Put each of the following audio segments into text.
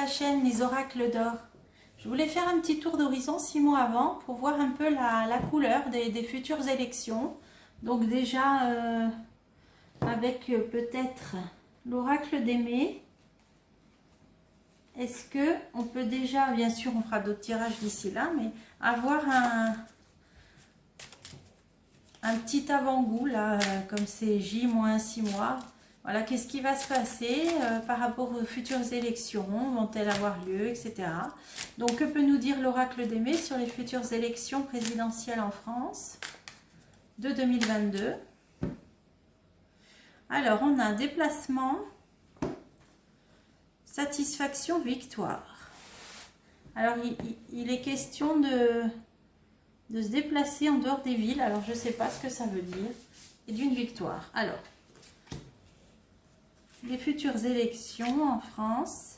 la chaîne Les Oracles d'Or. Je voulais faire un petit tour d'horizon 6 mois avant pour voir un peu la couleur des futures élections. Donc déjà avec peut-être l'oracle des mai. Est-ce que on peut déjà, bien sûr on fera d'autres tirages d'ici là, mais avoir un petit avant-goût là, comme c'est J-6 mois. Voilà, qu'est-ce qui va se passer par rapport aux futures élections, vont-elles avoir lieu, etc. Donc, que peut nous dire l'oracle des mai sur les futures élections présidentielles en France de 2022? Alors, on a un déplacement, satisfaction, victoire. Alors, il est question de se déplacer en dehors des villes. Alors, je ne sais pas ce que ça veut dire. Et d'une victoire. Alors, les futures élections en France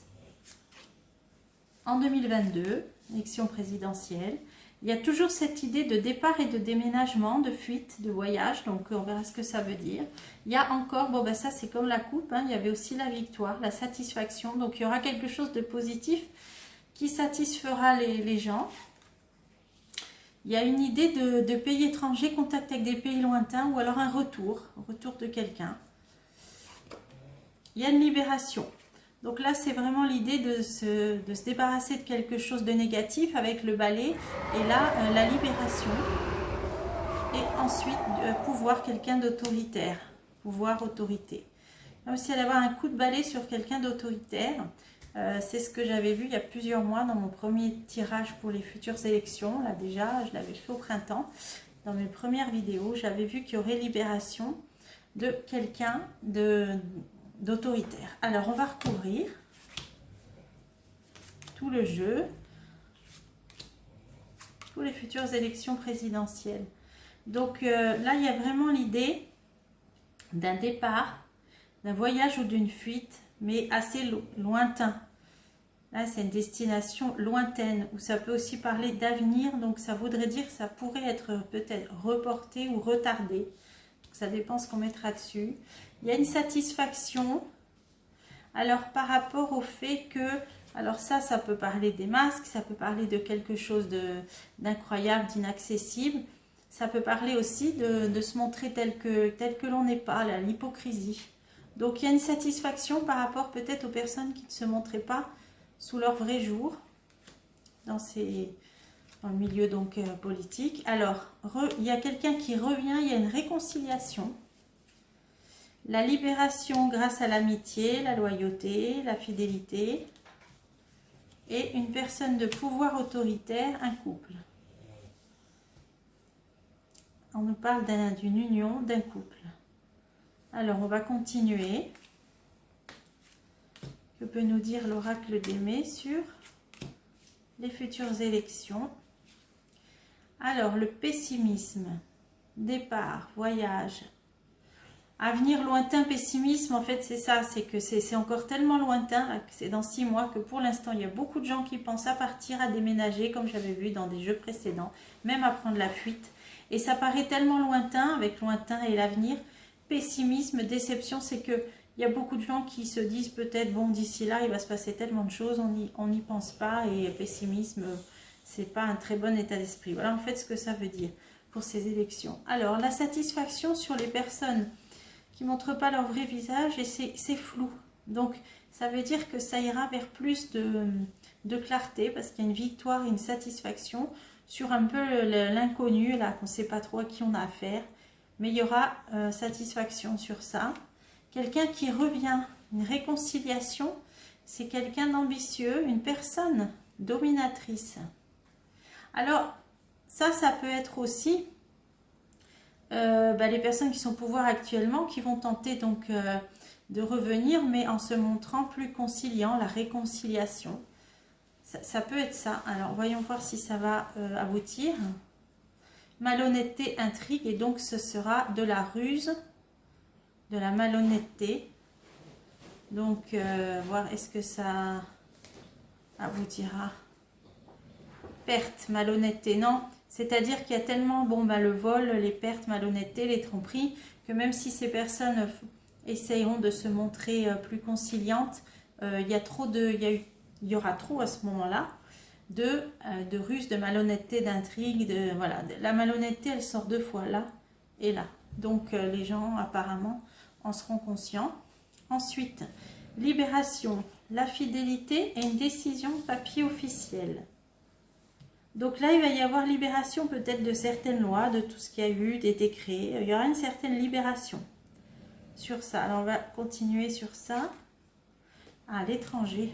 en 2022, élection présidentielle. Il y a toujours cette idée de départ et de déménagement, de fuite, de voyage. Donc, on verra ce que ça veut dire. Il y a encore, bon ben ça c'est comme la coupe, hein, il y avait aussi la victoire, la satisfaction. Donc, il y aura quelque chose de positif qui satisfera les gens. Il y a une idée de pays étrangers, contact avec des pays lointains ou alors un retour de quelqu'un. Il y a une libération. Donc là, c'est vraiment l'idée de se débarrasser de quelque chose de négatif avec le balai. Et là, la libération. Et ensuite, pouvoir, quelqu'un d'autoritaire. Pouvoir, autorité. Là aussi, elle va avoir un coup de balai sur quelqu'un d'autoritaire. C'est ce que j'avais vu il y a plusieurs mois dans mon premier tirage pour les futures élections. Là déjà, je l'avais fait au printemps. Dans mes premières vidéos, j'avais vu qu'il y aurait libération de quelqu'un d'autoritaire. Alors, on va recouvrir tout le jeu pour les futures élections présidentielles. Donc là, il y a vraiment l'idée d'un départ, d'un voyage ou d'une fuite, mais assez lointain. Là, c'est une destination lointaine, où ça peut aussi parler d'avenir, donc ça voudrait dire que ça pourrait être peut-être reporté ou retardé. Ça dépend ce qu'on mettra dessus. Il y a une satisfaction. Alors, par rapport au fait que, alors ça peut parler des masques, ça peut parler de quelque chose d'incroyable, d'inaccessible. Ça peut parler aussi de se montrer tel que l'on n'est pas, l'hypocrisie. Donc, il y a une satisfaction par rapport peut-être aux personnes qui ne se montraient pas sous leur vrai jour, dans le milieu donc politique. Alors, il y a quelqu'un qui revient, il y a une réconciliation. La libération grâce à l'amitié, la loyauté, la fidélité. Et une personne de pouvoir autoritaire, un couple. On nous parle d'une union, d'un couple. Alors, on va continuer. Que peut nous dire l'oracle des mai sur les futures élections? Alors, le pessimisme, départ, voyage, avenir lointain, pessimisme, en fait, c'est ça, c'est que c'est encore tellement lointain, là, que c'est dans 6 mois, que pour l'instant, il y a beaucoup de gens qui pensent à partir, à déménager, comme j'avais vu dans des jeux précédents, même à prendre la fuite. Et ça paraît tellement lointain, avec lointain et l'avenir. Pessimisme, déception, c'est que il y a beaucoup de gens qui se disent peut-être, bon, d'ici là, il va se passer tellement de choses, on n'y pense pas, et pessimisme, c'est pas un très bon état d'esprit. Voilà en fait ce que ça veut dire pour ces élections. Alors, la satisfaction sur les personnes qui ne montrent pas leur vrai visage, et c'est flou. Donc, ça veut dire que ça ira vers plus de clarté, parce qu'il y a une victoire et une satisfaction sur un peu l'inconnu, là, qu'on ne sait pas trop à qui on a affaire. Mais il y aura satisfaction sur ça. Quelqu'un qui revient, une réconciliation, c'est quelqu'un d'ambitieux, une personne dominatrice. Alors, ça peut être aussi les personnes qui sont au pouvoir actuellement, qui vont tenter donc de revenir, mais en se montrant plus conciliant, la réconciliation. Ça peut être ça. Alors, voyons voir si ça va aboutir. Malhonnêteté, intrigue, et donc ce sera de la ruse, de la malhonnêteté. Donc, voir est-ce que ça aboutira. Perte, malhonnêteté, non. C'est-à-dire qu'il y a tellement, le vol, les pertes, malhonnêteté, les tromperies, que même si ces personnes essayeront de se montrer plus conciliantes, il y a eu il y aura trop à ce moment-là de ruse, de malhonnêteté, d'intrigue, voilà. La malhonnêteté, elle sort 2 fois, là et là. Donc les gens apparemment en seront conscients. Ensuite, libération, la fidélité et une décision papier officiel. Donc là, il va y avoir libération peut-être de certaines lois, de tout ce qu'il y a eu, des décrets. Il y aura une certaine libération sur ça. Alors on va continuer sur ça. À l'étranger.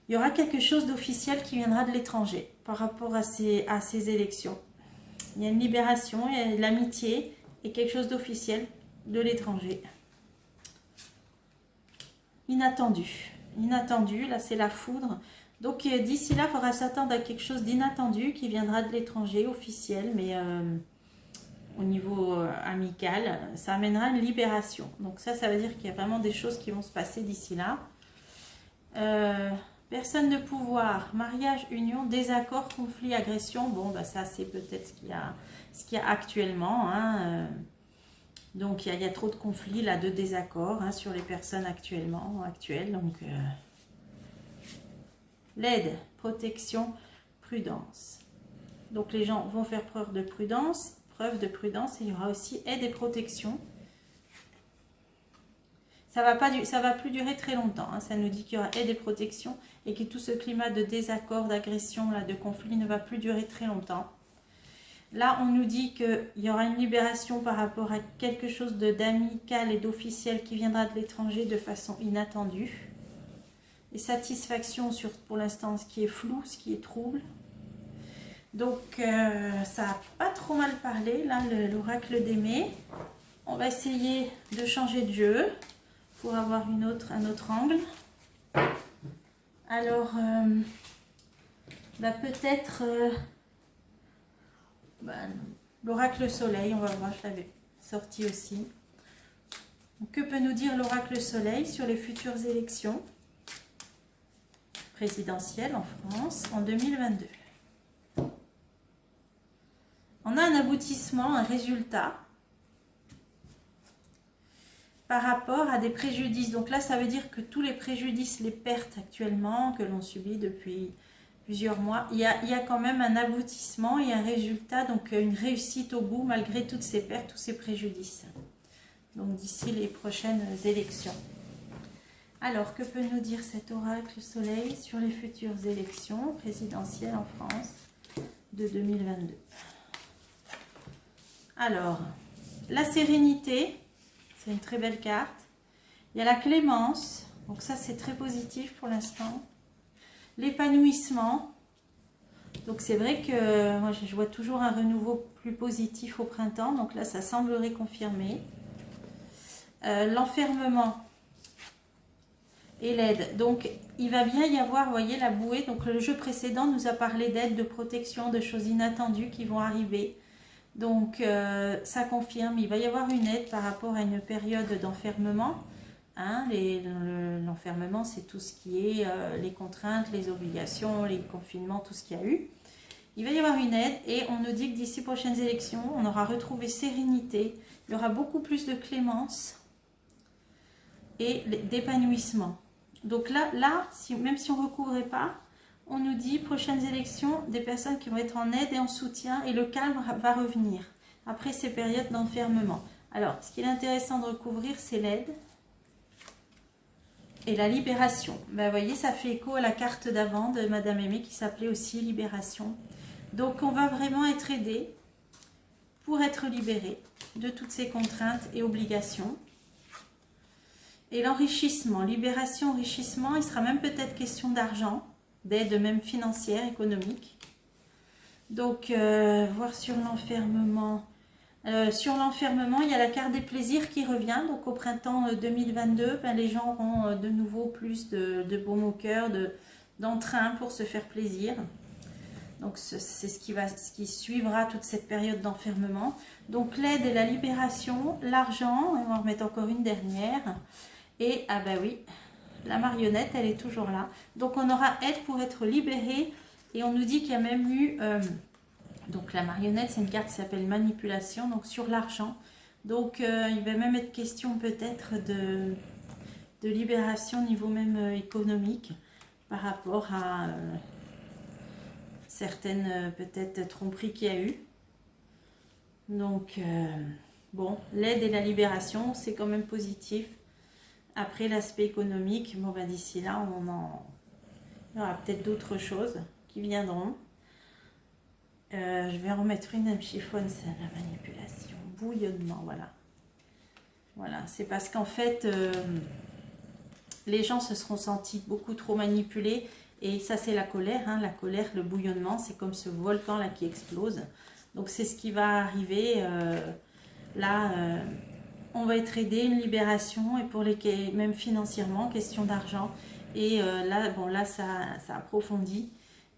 Il y aura quelque chose d'officiel qui viendra de l'étranger par rapport à ces élections. Il y a une libération, il y a de l'amitié et quelque chose d'officiel de l'étranger. Inattendu. Inattendu, là c'est la foudre. Donc d'ici là, il faudra s'attendre à quelque chose d'inattendu qui viendra de l'étranger, officiel, mais au niveau amical, ça amènera une libération. Donc ça veut dire qu'il y a vraiment des choses qui vont se passer d'ici là. Personne de pouvoir, mariage, union, désaccord, conflit, agression. Bon, bah ça c'est peut-être ce qu'il y a actuellement. Hein. Donc il y a trop de conflits là, de désaccords hein, sur les personnes actuelles. Donc l'aide, protection, prudence. Donc les gens vont faire preuve de prudence, et il y aura aussi aide et protection. Ça va plus durer très longtemps. Hein. Ça nous dit qu'il y aura aide et protection et que tout ce climat de désaccord, d'agression, de conflit ne va plus durer très longtemps. Là, on nous dit qu'il y aura une libération par rapport à quelque chose d'amical et d'officiel qui viendra de l'étranger de façon inattendue. Et satisfaction sur, pour l'instant, ce qui est flou, ce qui est trouble. Donc, ça n'a pas trop mal parlé, là, l'oracle d'Aimé. On va essayer de changer de jeu pour avoir un autre angle. Alors, peut-être l'oracle soleil, on va voir, je l'avais sorti aussi. Donc, que peut nous dire l'oracle soleil sur les futures élections présidentielles en France en 2022? On a un aboutissement, un résultat par rapport à des préjudices. Donc là, ça veut dire que tous les préjudices, les pertes actuellement que l'on subit depuis plusieurs mois, il y a quand même un aboutissement et un résultat, donc une réussite au bout malgré toutes ces pertes, tous ces préjudices. Donc d'ici les prochaines élections. Alors, que peut nous dire cet oracle soleil sur les futures élections présidentielles en France de 2022? Alors, la sérénité, c'est une très belle carte. Il y a la clémence, donc ça c'est très positif pour l'instant. L'épanouissement, donc c'est vrai que moi je vois toujours un renouveau plus positif au printemps, donc là ça semblerait confirmé. L'enfermement et l'aide, donc il va bien y avoir, vous voyez la bouée, donc le jeu précédent nous a parlé d'aide, de protection, de choses inattendues qui vont arriver. Donc, ça confirme, il va y avoir une aide par rapport à une période d'enfermement. Hein, l'enfermement, c'est tout ce qui est les contraintes, les obligations, les confinements, tout ce qu'il y a eu. Il va y avoir une aide et on nous dit que d'ici prochaines élections, on aura retrouvé sérénité. Il y aura beaucoup plus de clémence et d'épanouissement. Donc là même si on ne recouvrait pas, on nous dit prochaines élections, des personnes qui vont être en aide et en soutien et le calme va revenir après ces périodes d'enfermement. Alors, ce qui est intéressant de recouvrir, c'est l'aide et la libération. Ben, vous voyez, ça fait écho à la carte d'avant de Madame Aimée qui s'appelait aussi libération. Donc, on va vraiment être aidé pour être libéré de toutes ces contraintes et obligations. Et l'enrichissement, libération, enrichissement, il sera même peut-être question d'argent, d'aide même financière, économique. Donc, voir sur l'enfermement. Sur l'enfermement, il y a la carte des plaisirs qui revient. Donc, au printemps 2022, ben, les gens auront de nouveau plus de baume au cœur, d'entrain pour se faire plaisir. Donc, c'est ce qui suivra toute cette période d'enfermement. Donc, l'aide et la libération, l'argent, on va en remettre encore une dernière. Et, ah ben oui, la marionnette, elle est toujours là. Donc, on aura aide pour être libéré. Et on nous dit qu'il y a même eu... donc, la marionnette, c'est une carte qui s'appelle manipulation, donc sur l'argent. Donc, il va même être question peut-être de libération au niveau même économique par rapport à certaines peut-être tromperies qu'il y a eu. Donc, bon, l'aide et la libération, c'est quand même positif. Après, l'aspect économique, bon, ben, d'ici là, il y aura peut-être d'autres choses qui viendront. Je vais en remettre une, elle me chiffonne, c'est la manipulation, bouillonnement, voilà. Voilà, c'est parce qu'en fait, les gens se seront sentis beaucoup trop manipulés. Et ça, c'est la colère. Hein. La colère, le bouillonnement, c'est comme ce volcan là qui explose. Donc, c'est ce qui va arriver. Là, on va être aidé, une libération, et pour les même financièrement, question d'argent. Et là, bon, là, ça approfondit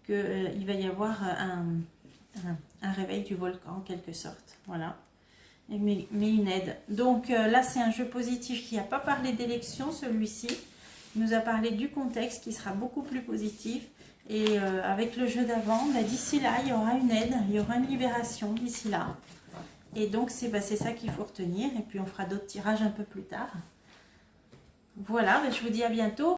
qu'il va y avoir un réveil du volcan, en quelque sorte. Voilà. Mais une aide. Donc là, c'est un jeu positif qui n'a pas parlé d'élection, celui-ci. Il nous a parlé du contexte qui sera beaucoup plus positif. Et avec le jeu d'avant, bah, d'ici là, il y aura une aide, il y aura une libération d'ici là. Et donc, c'est ça qu'il faut retenir. Et puis, on fera d'autres tirages un peu plus tard. Voilà, bah, je vous dis à bientôt.